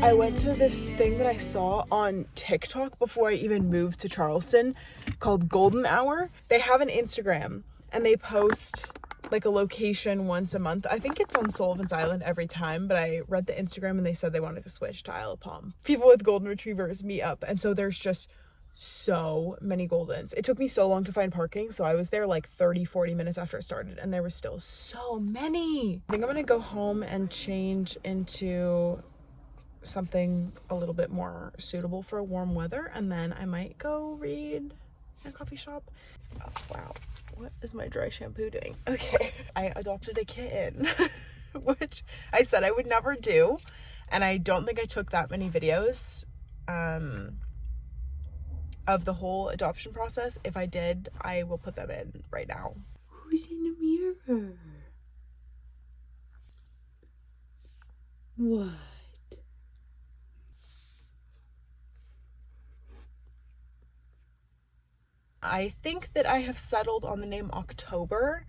I went to this thing that I saw on TikTok before I even moved to Charleston called Golden Hour. They have an Instagram and they post like a location once a month. I think it's on Sullivan's Island every time, but I read the Instagram and they said they wanted to switch to Isle of Palm. People with golden retrievers meet up, and so there's just so many Goldens. It took me so long to find parking, so I was there like 30-40 minutes after it started and there was still so many. I think I'm gonna go home and change into something a little bit more suitable for warm weather, and then I might go read in a coffee shop. Oh, wow, what is my dry shampoo doing? Okay, I adopted a kitten, which I said I would never do, and I don't think I took that many videos of the whole adoption process. If I did, I will put them in right now. Who's in the mirror? What? I think that I have settled on the name October,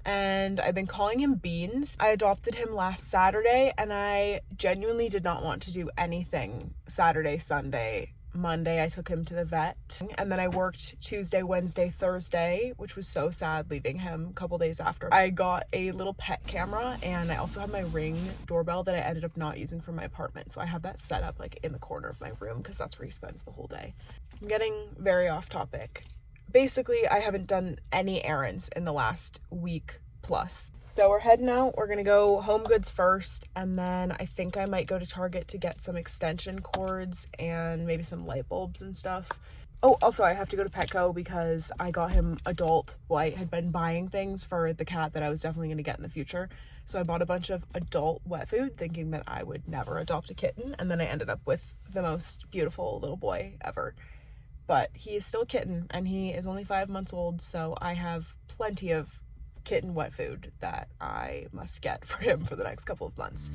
and I've been calling him Beans. I adopted him last Saturday, and I genuinely did not want to do anything Saturday, Sunday. Monday I took him to the vet, and then I worked Tuesday, Wednesday, Thursday, which was so sad leaving him a couple days after. I got a little pet camera, and I also have my Ring doorbell that I ended up not using for my apartment, so I have that set up like in the corner of my room because that's where he spends the whole day. I'm getting very off topic. Basically, I haven't done any errands in the last week plus. So we're heading out. We're gonna go Home Goods first, and then I think I might go to Target to get some extension cords and maybe some light bulbs and stuff. Oh, also I have to go to Petco because I got him adult, well, I had been buying things for the cat that I was definitely gonna get in the future. So I bought a bunch of adult wet food thinking that I would never adopt a kitten, and then I ended up with the most beautiful little boy ever. But he is still a kitten, and he is only 5 months old, so I have plenty of kitten wet food that I must get for him for the next couple of months.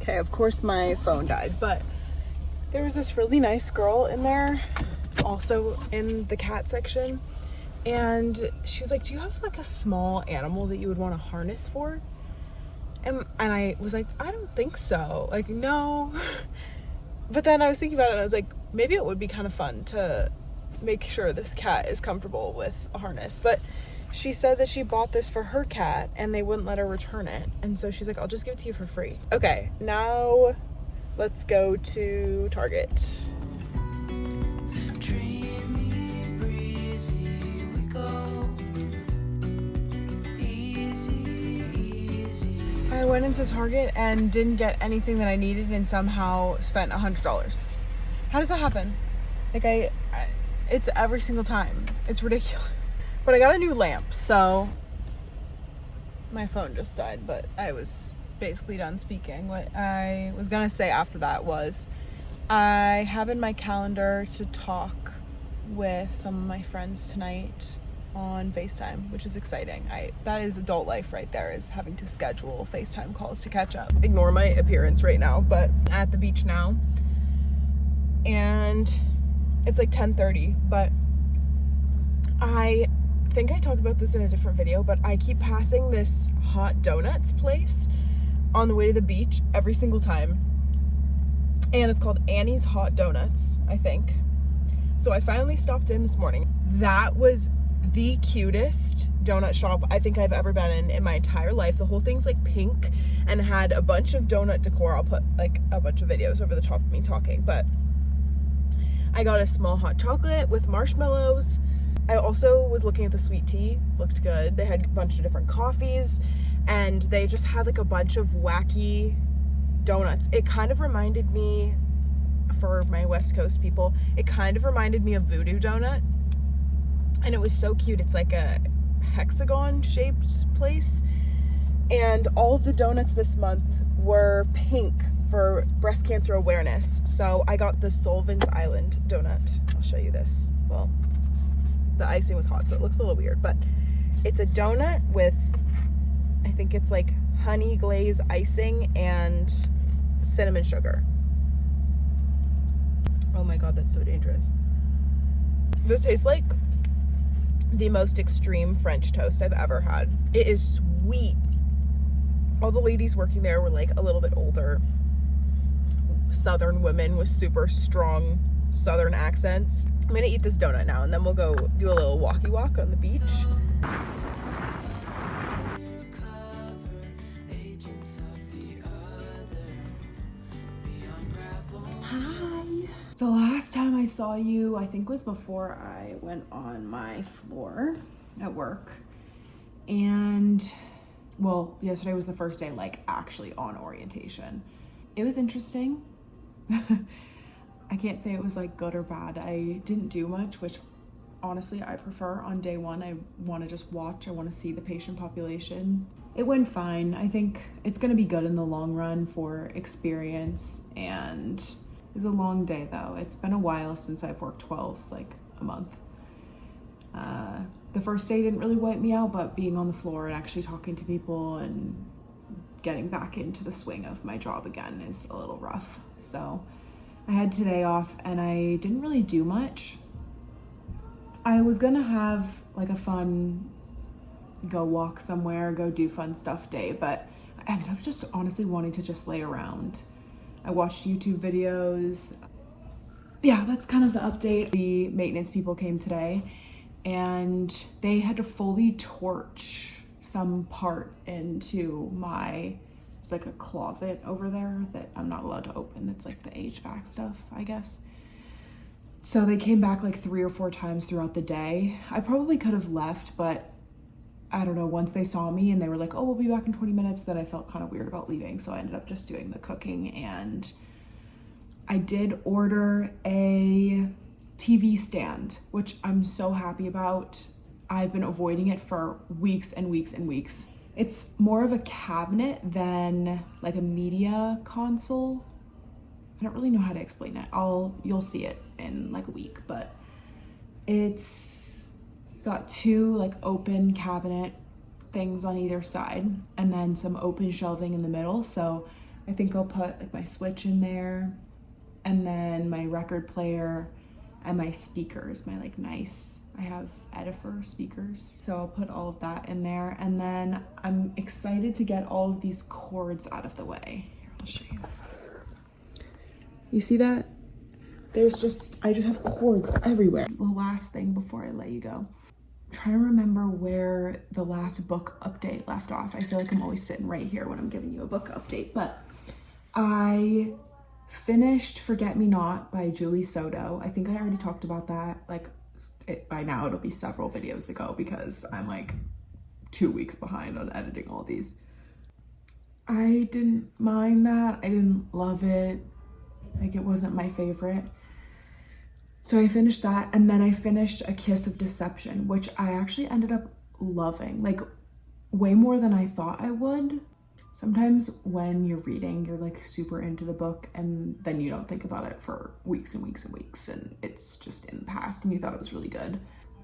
Okay, of course my phone died, but there was this really nice girl in there, also in the cat section, and she was like, do you have like a small animal that you would want a harness for? And I was like, I don't think so. Like, no. But then I was thinking about it and I was like, maybe it would be kind of fun to make sure this cat is comfortable with a harness. But she said that she bought this for her cat and they wouldn't let her return it. And so she's like, I'll just give it to you for free. Okay, now let's go to Target. I went into Target and didn't get anything that I needed and somehow spent $100. How does that happen? Like it's every single time. It's ridiculous. But I got a new lamp, so my phone just died, but I was basically done speaking. What I was gonna say after that was I have in my calendar to talk with some of my friends tonight on FaceTime, which is exciting. That is adult life right there, is having to schedule FaceTime calls to catch up. Ignore my appearance right now, but at the beach now, and it's like 10:30, but I think I talked about this in a different video, but I keep passing this hot donuts place on the way to the beach every single time, and it's called Annie's Hot Donuts, I think. So I finally stopped in this morning. That was the cutest donut shop I think I've ever been in my entire life. The whole thing's like pink and had a bunch of donut decor. I'll put like a bunch of videos over the top of me talking, but I got a small hot chocolate with marshmallows. I also was looking at the sweet tea, looked good. They had a bunch of different coffees, and they just had like a bunch of wacky donuts. It kind of reminded me, for my West Coast people, it kind of reminded me of Voodoo Donut. And it was so cute. It's like a hexagon shaped place. And all of the donuts this month were pink for breast cancer awareness. So I got the Sullivan's Island donut. I'll show you this. Well, the icing was hot, so it looks a little weird, but it's a donut with, I think it's like honey glaze icing and cinnamon sugar. Oh my God, that's so dangerous. This tastes like the most extreme French toast I've ever had. It is sweet. All the ladies working there were like a little bit older Southern women with super strong Southern accents. I'm gonna eat this donut now and then we'll go do a little walkie walk on the beach. Hi. The last time I saw you, I think, was before I went on my floor at work. And, well, yesterday was the first day, like, actually on orientation. It was interesting. I can't say it was, like, good or bad. I didn't do much, which, honestly, I prefer on day one. I want to just watch. I want to see the patient population. It went fine. I think it's going to be good in the long run for experience, and it's a long day though. It's been a while since I've worked 12s, like a month. The first day didn't really wipe me out, but being on the floor and actually talking to people and getting back into the swing of my job again is a little rough. So I had today off and I didn't really do much. I was gonna have like a fun go walk somewhere, go do fun stuff day, but I ended up just honestly wanting to just lay around. I watched YouTube videos. Yeah, that's kind of the update. The maintenance people came today and they had to fully torch some part into my, it's like a closet over there that I'm not allowed to open. It's like the HVAC stuff, I guess. So they came back like 3 or 4 times throughout the day. I probably could have left, but I don't know, once they saw me and they were like, oh, we'll be back in 20 minutes, then I felt kind of weird about leaving. So I ended up just doing the cooking, and I did order a TV stand, which I'm so happy about. I've been avoiding it for weeks and weeks and weeks. It's more of a cabinet than like a media console. I don't really know how to explain it. You'll see it in like a week, but it's got 2 like open cabinet things on either side and then some open shelving in the middle. So I think I'll put like my Switch in there and then my record player and my speakers, my like nice, I have Edifer speakers. So I'll put all of that in there. And then I'm excited to get all of these cords out of the way. Here, I'll show you. You see that? I just have cords everywhere. The last thing before I let you go. I'm trying to remember where the last book update left off. I feel like I'm always sitting right here when I'm giving you a book update, but I finished Forget Me Not by Julie Soto. I think I already talked about that. Like by now it'll be several videos ago because I'm like 2 weeks behind on editing all these. I didn't mind that. I didn't love it. Like it wasn't my favorite. So I finished that, and then I finished A Kiss of Deception, which I actually ended up loving, like way more than I thought I would. Sometimes when you're reading, you're like super into the book and then you don't think about it for weeks and weeks and weeks, and it's just in the past and you thought it was really good.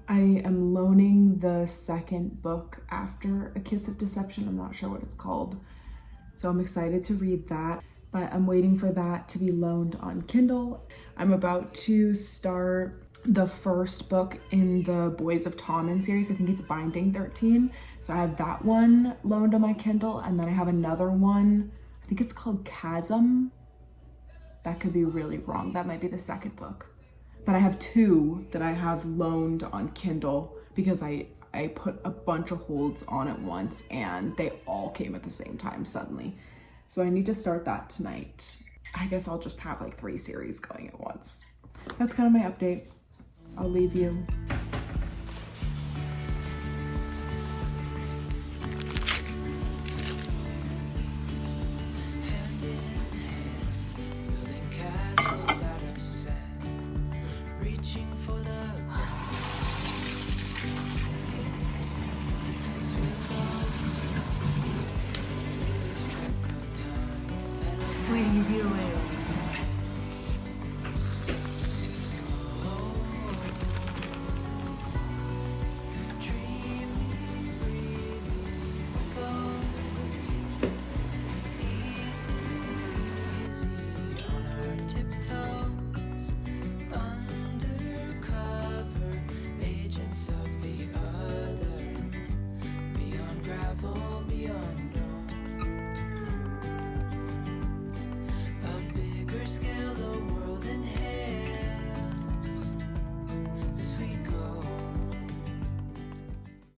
I am loaning the second book after A Kiss of Deception. I'm not sure what it's called. So I'm excited to read that, but I'm waiting for that to be loaned on Kindle. I'm about to start the first book in the Boys of Tommen series. I think it's Binding 13. So I have that one loaned on my Kindle, and then I have another one, I think it's called Chasm. That could be really wrong. That might be the second book. But I have 2 that I have loaned on Kindle because I put a bunch of holds on at once and they all came at the same time suddenly. So I need to start that tonight. I guess I'll just have like 3 series going at once. That's kind of my update. I'll leave you. What are you doing?